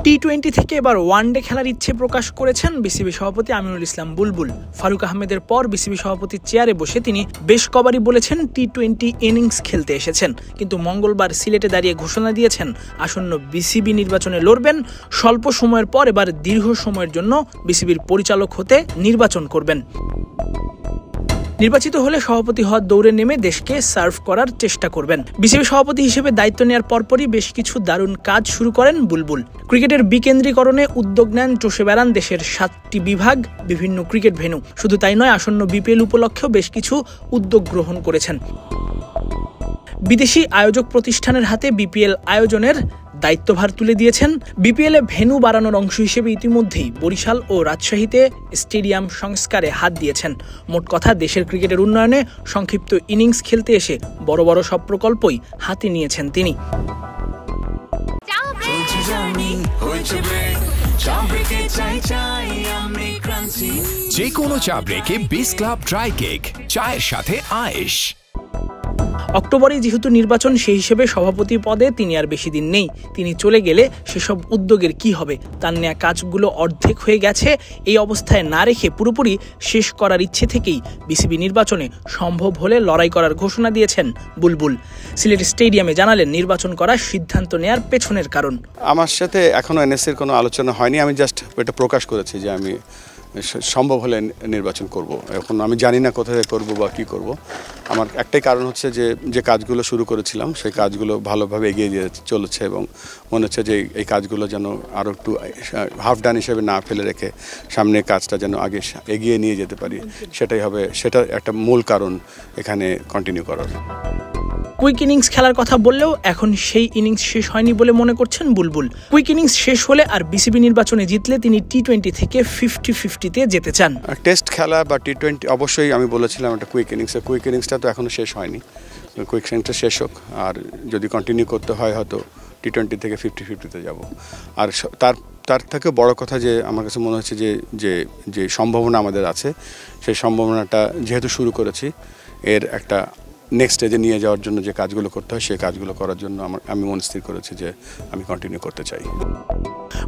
টি-20 থেকে এবার ওয়ানডে খেলার ইচ্ছে প্রকাশ করেছেন বিসিবি সভাপতি আমিনুল ইসলাম বুলবুল। ফারুক আহমেদের পর বিসিবি সভাপতির চেয়ারে বসে তিনি বেশ কবারই বলেছেন টি-20 ইনিংস খেলতে এসেছেন, কিন্তু মঙ্গলবার সিলেটে দাঁড়িয়ে ঘোষণা দিয়েছেন আসন্ন বিসিবি নির্বাচনে লড়বেন। স্বল্প সময়ের পর এবার দীর্ঘ সময়ের জন্য বিসিবির পরিচালক হতে নির্বাচন করবেন। নির্বাচিত হলে সভাপতি হওয়ার দৌড়ে নেমে দেশকে সার্ভ করার চেষ্টা করবেন। বিসিবি সভাপতি হিসেবে দায়িত্ব নেওয়ার পরপরই বেশ কিছু দারুণ কাজ শুরু করেন বুলবুল। ক্রিকেটের বিকেন্দ্রীকরণে উদ্যোগ নেন, চষে বেড়ান দেশের 7টি বিভাগ, বিভিন্ন ক্রিকেট ভেন্যু। শুধু তাই নয়, আসন্ন বিপিএল উপলক্ষেও বেশ কিছু উদ্যোগ গ্রহণ করেছেন। বিদেশি আয়োজক প্রতিষ্ঠানের হাতে বিপিএল আয়োজনের দায়িত্বভার তুলে দিয়েছেন। বিপিএলে ভেন্যু বাড়ানোর অংশ হিসেবে ইতিমধ্যেই বরিশাল ও রাজশাহীতে স্টেডিয়াম সংস্কারে হাত দিয়েছেন। মোট কথা, দেশের ক্রিকেটের উন্নয়নে সংক্ষিপ্ত ইনিংস খেলতে এসে বড় বড় সব প্রকল্পই হাতে নিয়েছেন তিনি। যে কোনো চা ব্রেকে বিস ক্লাব ড্রাই কেক, চায়ের সাথে আয়েশ। অক্টোবরে যেহেতু নির্বাচন, সেই হিসেবে সভাপতি পদে তিনি আর বেশি দিন নেই। তিনি চলে গেলে সেসব উদ্যোগের কি হবে? তার নেওয়া কাজগুলো অর্ধেক হয়ে গেছে। এই অবস্থায় না রেখে পুরোপুরি শেষ করার ইচ্ছে থেকেই বিসিবি নির্বাচনে সম্ভব হলে লড়াই করার ঘোষণা দিয়েছেন বুলবুল। সিলেট স্টেডিয়ামে জানালেন নির্বাচন করার সিদ্ধান্ত নেয়ার পেছনের কারণ। আমার সাথে এখনো এনএসসির কোনো আলোচনা হয়নি। আমি জাস্ট এটা প্রকাশ করেছি যে আমি সম্ভব হলে নির্বাচন করব। এখন আমি জানি না কোথায় করব বা কী করব। আমার একটাই কারণ হচ্ছে যে কাজগুলো শুরু করেছিলাম সেই কাজগুলো ভালোভাবে এগিয়ে দিয়ে চলেছে এবং মনে হচ্ছে যে এই কাজগুলো যেন আরও একটু হাফ ডান হিসেবে না ফেলে রেখে সামনের কাজটা যেন আগে এগিয়ে নিয়ে যেতে পারি। সেটা একটা মূল কারণ এখানে কন্টিনিউ করার। কুইক ইনিংস খেলার কথা বললেও এখন সেই ইনিংস শেষ হয়নি বলে মনে করছেন বুলবুল। কুইক ইনিংস শেষ হলে আর বিসিবি নির্বাচনে জিতলে তিনি টি-20 থেকে 50-50-তে যেতে চান। টেস্ট খেলা বা টি-20 অবশ্যই আমি বলেছিলাম একটা কুইক ইনিংসটা তো এখনো শেষ হয়নি। কুইক ইনিংসটা শেষ হোক, আর যদি কন্টিনিউ করতে হয় হয়তো টি-20 থেকে 50-50-তে যাব। আর তার থেকে বড় কথা যে আমার কাছে মনে হচ্ছে যে সম্ভাবনা আমাদের আছে, সেই সম্ভাবনাটা যেহেতু শুরু করেছি, এর একটা নেক্সট স্টেজে নিয়ে যাওয়ার জন্য যে কাজগুলো করতে হয় সেই কাজগুলো করার জন্য আমি মনস্থির করেছি যে আমি কন্টিনিউ করতে চাই।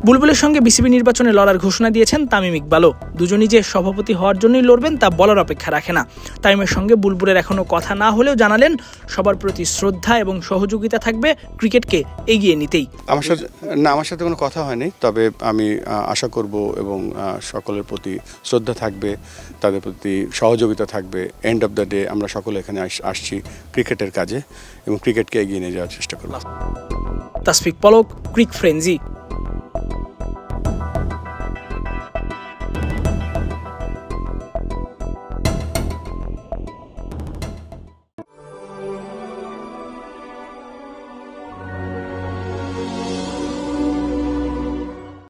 বুলবুলের সঙ্গে বিসিবি নির্বাচনে লড়ার ঘোষণা দিয়েছেন তামিম ইকবালও। দুজনই যে সভাপতি হওয়ার জন্যই লড়বেন তা বলার অপেক্ষা রাখে না। তামিমের সঙ্গে বুলবুলের এখনো কথা না হলেও জানালেন সবার প্রতি শ্রদ্ধা এবং সহযোগিতা থাকবে ক্রিকেটকে এগিয়ে নিতেই। আমার সাথে কোনো কথা হয়নি, তবে আমি আশা করব এবং সকলের প্রতি শ্রদ্ধা থাকবে, তাদের প্রতি সহযোগিতা থাকবে। এন্ড অফ দ্য ডে আমরা সকলে এখানে আসছি ক্রিকেটের কাজে এবং ক্রিকেটকে এগিয়ে নিয়ে যাওয়ার চেষ্টা করব। তাসফিক পলক, ক্রিক ফ্রেঞ্জি।